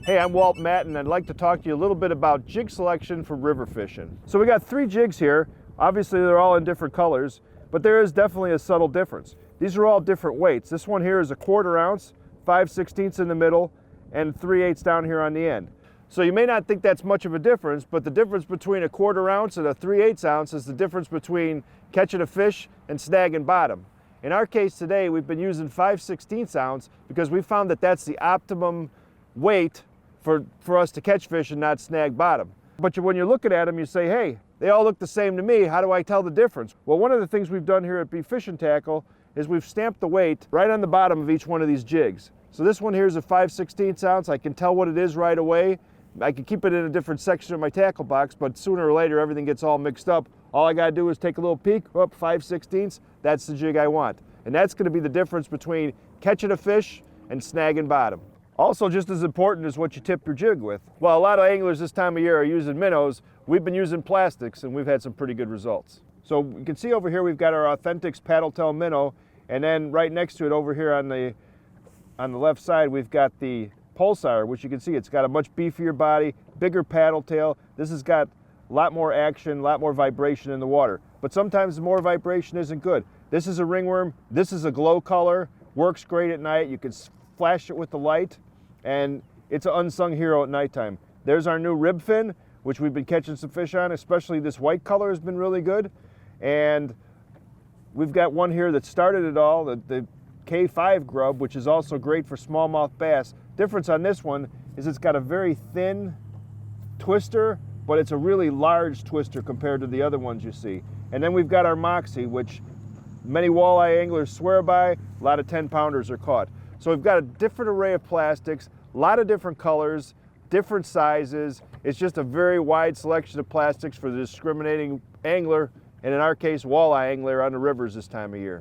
Hey, I'm Walt Matt, and I'd like to talk to you a little bit about jig selection for river fishing. So we got 3 jigs here. Obviously they're all in different colors, but there is definitely a subtle difference. These are all different weights. This one here is a 1/4 ounce, 5/16 in the middle, and 3/8 down here on the end. So you may not think that's much of a difference, but the difference between a 1/4 ounce and a 3/8 ounce is the difference between catching a fish and snagging bottom. In our case today, we've been using 5/16 ounce because we found that that's the optimum weight for us to catch fish and not snag bottom. But when you're looking at them, you say, hey, they all look the same to me. How do I tell the difference? Well, one of the things we've done here at Beef Fishing Tackle is we've stamped the weight right on the bottom of each one of these jigs. So this one here is a 5/16 ounce. I can tell what it is right away. I can keep it in a different section of my tackle box, but sooner or later everything gets all mixed up. All I gotta do is take a little peek, 5/16, that's the jig I want. And that's gonna be the difference between catching a fish and snagging bottom. Also, just as important is what you tip your jig with. While a lot of anglers this time of year are using minnows, we've been using plastics and we've had some pretty good results. So you can see over here we've got our Authentics paddle tail minnow, and then right next to it over here on the left side we've got the Pulsar, which you can see it's got a much beefier body, bigger paddle tail. This has got a lot more action, a lot more vibration in the water. But sometimes the more vibration isn't good. This is a ringworm, this is a glow color, works great at night. You can flash it with the light, and it's an unsung hero at nighttime. There's our new rib fin, which we've been catching some fish on, especially this white color has been really good. And we've got one here that started it all, the K5 grub, which is also great for smallmouth bass. Difference on this one is it's got a very thin twister, but it's a really large twister compared to the other ones you see. And then we've got our Moxie, which many walleye anglers swear by. A lot of 10-pounders are caught. So we've got a different array of plastics, a lot of different colors, different sizes. It's just a very wide selection of plastics for the discriminating angler, and in our case, walleye angler on the rivers this time of year.